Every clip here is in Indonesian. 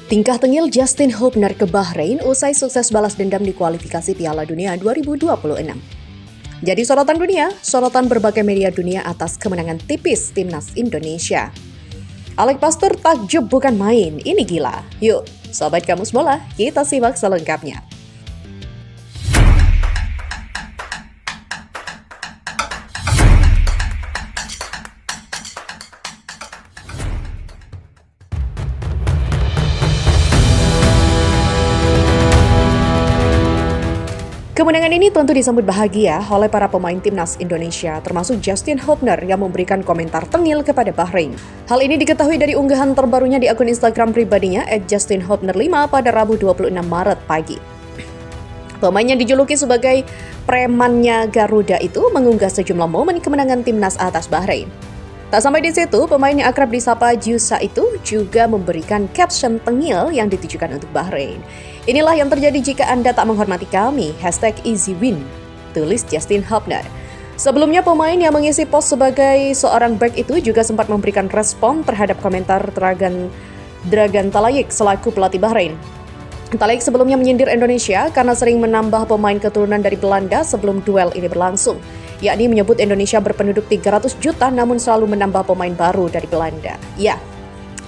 Tingkah tengil Justin Hubner ke Bahrain usai sukses balas dendam di kualifikasi Piala Dunia 2026. Jadi sorotan dunia, sorotan berbagai media dunia atas kemenangan tipis Timnas Indonesia. Alex Pastur takjub bukan main, ini gila. Yuk, Sobat Kamus Bola, kita simak selengkapnya. Kemenangan ini tentu disambut bahagia oleh para pemain Timnas Indonesia, termasuk Justin Hubner yang memberikan komentar tengil kepada Bahrain. Hal ini diketahui dari unggahan terbarunya di akun Instagram pribadinya @justinhubner5 pada Rabu 26 Maret pagi. Pemain yang dijuluki sebagai premannya Garuda itu mengunggah sejumlah momen kemenangan Timnas atas Bahrain. Tak sampai di situ, pemain yang akrab disapa Jusa itu juga memberikan caption tengil yang ditujukan untuk Bahrain. Inilah yang terjadi jika Anda tak menghormati kami, #EasyWin, tulis Justin Hubner. Sebelumnya, pemain yang mengisi pos sebagai seorang back itu juga sempat memberikan respon terhadap komentar Dragan Talayik selaku pelatih Bahrain. Talayik sebelumnya menyindir Indonesia karena sering menambah pemain keturunan dari Belanda sebelum duel ini berlangsung, yakni menyebut Indonesia berpenduduk 300 juta namun selalu menambah pemain baru dari Belanda. Ya,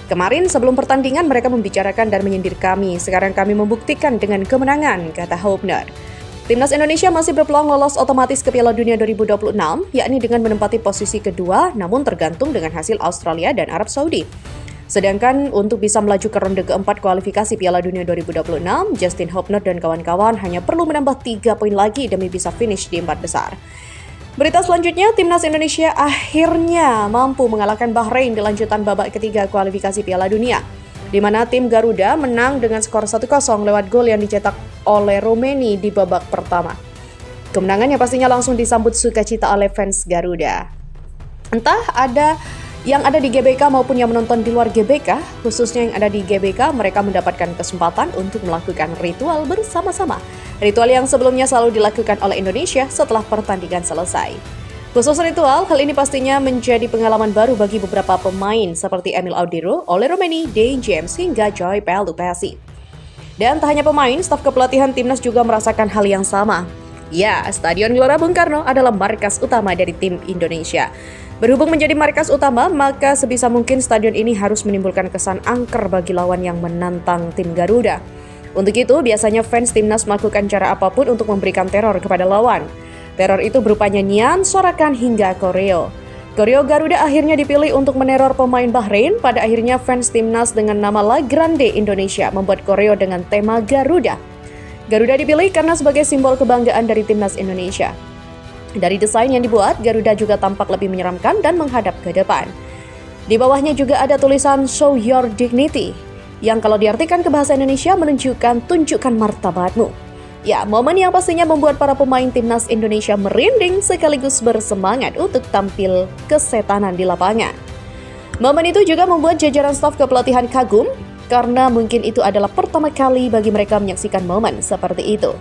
kemarin sebelum pertandingan mereka membicarakan dan menyindir kami, sekarang kami membuktikan dengan kemenangan, kata Hubner. Timnas Indonesia masih berpeluang lolos otomatis ke Piala Dunia 2026, yakni dengan menempati posisi kedua, namun tergantung dengan hasil Australia dan Arab Saudi. Sedangkan untuk bisa melaju ke ronde keempat kualifikasi Piala Dunia 2026, Justin Hubner dan kawan-kawan hanya perlu menambah 3 poin lagi demi bisa finish di 4 besar. Berita selanjutnya, Timnas Indonesia akhirnya mampu mengalahkan Bahrain di lanjutan babak ketiga kualifikasi Piala Dunia, di mana tim Garuda menang dengan skor 1-0 lewat gol yang dicetak oleh Romeni di babak pertama. Kemenangan yang pastinya langsung disambut sukacita oleh fans Garuda. Entah yang ada di GBK maupun yang menonton di luar GBK, khususnya yang ada di GBK, mereka mendapatkan kesempatan untuk melakukan ritual bersama-sama. Ritual yang sebelumnya selalu dilakukan oleh Indonesia setelah pertandingan selesai. Khusus ritual, hal ini pastinya menjadi pengalaman baru bagi beberapa pemain seperti Emil Audero, Ole Romeni, Dane James, hingga Joy Pelupessy. Dan tak hanya pemain, staf kepelatihan Timnas juga merasakan hal yang sama. Ya, Stadion Gelora Bung Karno adalah markas utama dari tim Indonesia. Berhubung menjadi markas utama, maka sebisa mungkin stadion ini harus menimbulkan kesan angker bagi lawan yang menantang tim Garuda. Untuk itu, biasanya fans Timnas melakukan cara apapun untuk memberikan teror kepada lawan. Teror itu berupa nyanyian, sorakan, hingga koreo. Koreo Garuda akhirnya dipilih untuk meneror pemain Bahrain. Pada akhirnya fans Timnas dengan nama La Grande Indonesia membuat koreo dengan tema Garuda. Garuda dipilih karena sebagai simbol kebanggaan dari Timnas Indonesia. Dari desain yang dibuat, Garuda juga tampak lebih menyeramkan dan menghadap ke depan. Di bawahnya juga ada tulisan Show Your Dignity, yang kalau diartikan ke bahasa Indonesia menunjukkan tunjukkan martabatmu. Ya, momen yang pastinya membuat para pemain Timnas Indonesia merinding sekaligus bersemangat untuk tampil kesetanan di lapangan. Momen itu juga membuat jajaran staf kepelatihan kagum, karena mungkin itu adalah pertama kali bagi mereka menyaksikan momen seperti itu.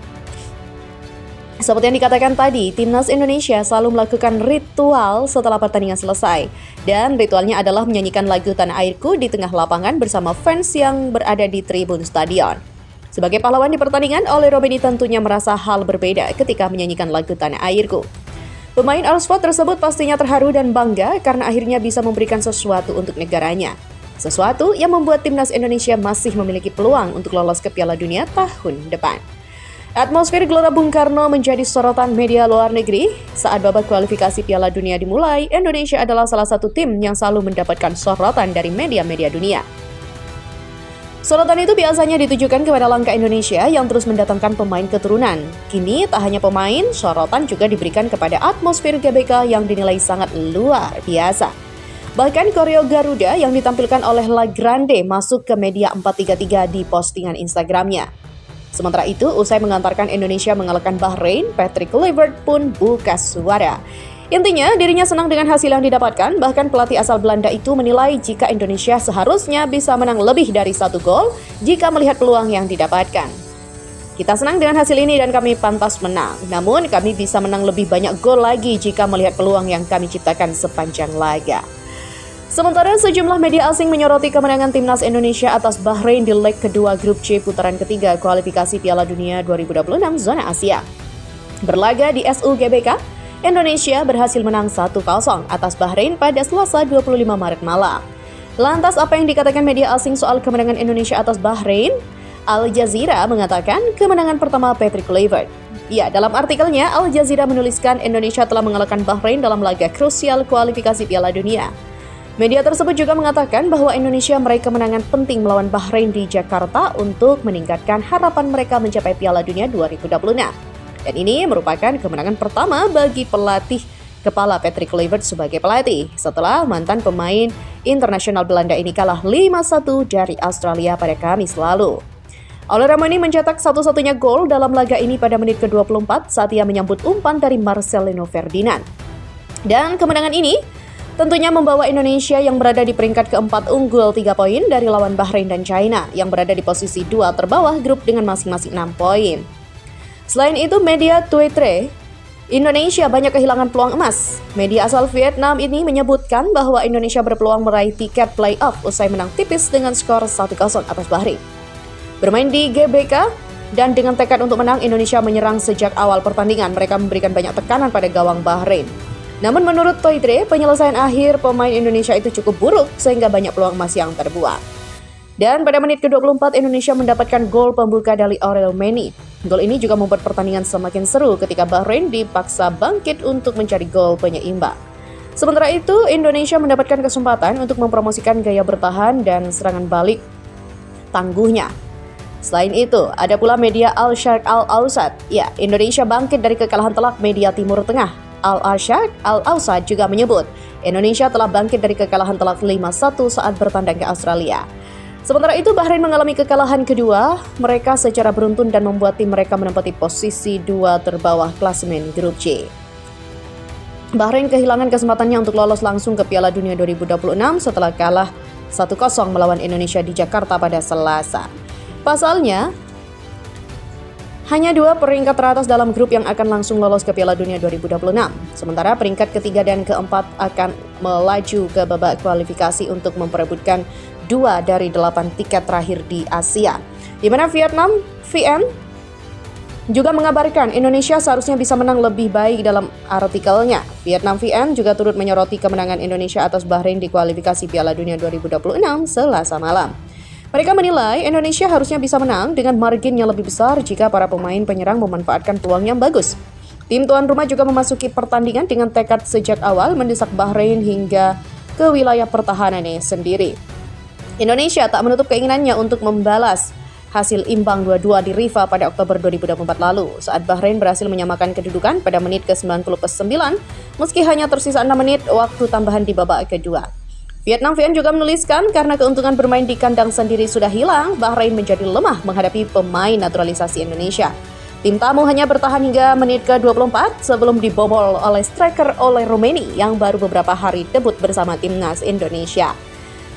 Seperti yang dikatakan tadi, Timnas Indonesia selalu melakukan ritual setelah pertandingan selesai. Dan ritualnya adalah menyanyikan lagu Tanah Airku di tengah lapangan bersama fans yang berada di tribun stadion. Sebagai pahlawan di pertandingan, Ole Romeni tentunya merasa hal berbeda ketika menyanyikan lagu Tanah Airku. Pemain Oxford tersebut pastinya terharu dan bangga karena akhirnya bisa memberikan sesuatu untuk negaranya. Sesuatu yang membuat Timnas Indonesia masih memiliki peluang untuk lolos ke Piala Dunia tahun depan. Atmosfer Gelora Bung Karno menjadi sorotan media luar negeri. Saat babak kualifikasi Piala Dunia dimulai, Indonesia adalah salah satu tim yang selalu mendapatkan sorotan dari media-media dunia. Sorotan itu biasanya ditujukan kepada langkah Indonesia yang terus mendatangkan pemain keturunan. Kini tak hanya pemain, sorotan juga diberikan kepada atmosfer GBK yang dinilai sangat luar biasa. Bahkan koreo Garuda yang ditampilkan oleh La Grande masuk ke media 433 di postingan Instagramnya. Sementara itu, usai mengantarkan Indonesia mengalahkan Bahrain, Patrick Kluivert pun buka suara. Intinya, dirinya senang dengan hasil yang didapatkan, bahkan pelatih asal Belanda itu menilai jika Indonesia seharusnya bisa menang lebih dari 1 gol jika melihat peluang yang didapatkan. Kita senang dengan hasil ini dan kami pantas menang, namun kami bisa menang lebih banyak gol lagi jika melihat peluang yang kami ciptakan sepanjang laga. Sementara sejumlah media asing menyoroti kemenangan timnas Indonesia atas Bahrain di leg kedua grup C putaran ketiga kualifikasi Piala Dunia 2026 zona Asia. Berlaga di SUGBK, Indonesia berhasil menang 1-0 atas Bahrain pada Selasa 25 Maret malam. Lantas apa yang dikatakan media asing soal kemenangan Indonesia atas Bahrain? Al Jazeera mengatakan kemenangan pertama Patrick Kluivert. Ya, dalam artikelnya Al Jazeera menuliskan Indonesia telah mengalahkan Bahrain dalam laga krusial kualifikasi Piala Dunia. Media tersebut juga mengatakan bahwa Indonesia meraih kemenangan penting melawan Bahrain di Jakarta untuk meningkatkan harapan mereka mencapai Piala Dunia 2026. Dan ini merupakan kemenangan pertama bagi pelatih kepala Patrick Kluivert sebagai pelatih setelah mantan pemain internasional Belanda ini kalah 5-1 dari Australia pada Kamis lalu. Oleh Ramani mencetak satu-satunya gol dalam laga ini pada menit ke-24 saat ia menyambut umpan dari Marcelino Ferdinand. Dan kemenangan ini tentunya membawa Indonesia yang berada di peringkat keempat unggul 3 poin dari lawan Bahrain dan China yang berada di posisi 2 terbawah grup dengan masing-masing 6 poin. Selain itu, media Twitter, Indonesia banyak kehilangan peluang emas. Media asal Vietnam ini menyebutkan bahwa Indonesia berpeluang meraih tiket playoff usai menang tipis dengan skor 1-0 atas Bahrain. Bermain di GBK dan dengan tekad untuk menang, Indonesia menyerang sejak awal pertandingan. Mereka memberikan banyak tekanan pada gawang Bahrain. Namun menurut Twitter, penyelesaian akhir pemain Indonesia itu cukup buruk sehingga banyak peluang emas yang terbuang. Dan pada menit ke-24 Indonesia mendapatkan gol pembuka dari Aurel Mendy. Gol ini juga membuat pertandingan semakin seru ketika Bahrain dipaksa bangkit untuk mencari gol penyeimbang. Sementara itu, Indonesia mendapatkan kesempatan untuk mempromosikan gaya bertahan dan serangan balik tangguhnya. Selain itu, ada pula media Al-Sharq Al-Awsat. Ya, Indonesia bangkit dari kekalahan telak media Timur Tengah. Al-Sharq Al-Awsat juga menyebut Indonesia telah bangkit dari kekalahan telak 5-1 saat bertandang ke Australia. Sementara itu, Bahrain mengalami kekalahan kedua mereka secara beruntun dan membuat tim mereka menempati posisi 2 terbawah klasemen grup C. Bahrain kehilangan kesempatannya untuk lolos langsung ke Piala Dunia 2026 setelah kalah 1-0 melawan Indonesia di Jakarta pada Selasa. Pasalnya, hanya 2 peringkat teratas dalam grup yang akan langsung lolos ke Piala Dunia 2026. Sementara peringkat ketiga dan keempat akan melaju ke babak kualifikasi untuk memperebutkan 2 dari 8 tiket terakhir di Asia. Di mana Vietnam VN juga mengabarkan Indonesia seharusnya bisa menang lebih baik dalam artikelnya. Vietnam VN juga turut menyoroti kemenangan Indonesia atas Bahrain di kualifikasi Piala Dunia 2026 Selasa malam. Mereka menilai Indonesia harusnya bisa menang dengan margin yang lebih besar jika para pemain penyerang memanfaatkan peluang yang bagus. Tim tuan rumah juga memasuki pertandingan dengan tekad sejak awal mendesak Bahrain hingga ke wilayah pertahanannya sendiri. Indonesia tak menutup keinginannya untuk membalas hasil imbang 2-2 di Rifa pada Oktober 2024 lalu saat Bahrain berhasil menyamakan kedudukan pada menit ke-99 meski hanya tersisa 6 menit waktu tambahan di babak kedua. Vietnam VN juga menuliskan karena keuntungan bermain di kandang sendiri sudah hilang, Bahrain menjadi lemah menghadapi pemain naturalisasi Indonesia. Tim tamu hanya bertahan hingga menit ke-24 sebelum dibobol oleh striker Aurel Mendy yang baru beberapa hari debut bersama timnas Indonesia.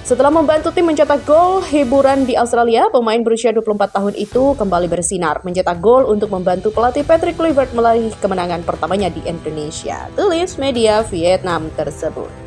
Setelah membantu tim mencetak gol hiburan di Australia, pemain berusia 24 tahun itu kembali bersinar, mencetak gol untuk membantu pelatih Patrick Kluivert meraih kemenangan pertamanya di Indonesia, tulis media Vietnam tersebut.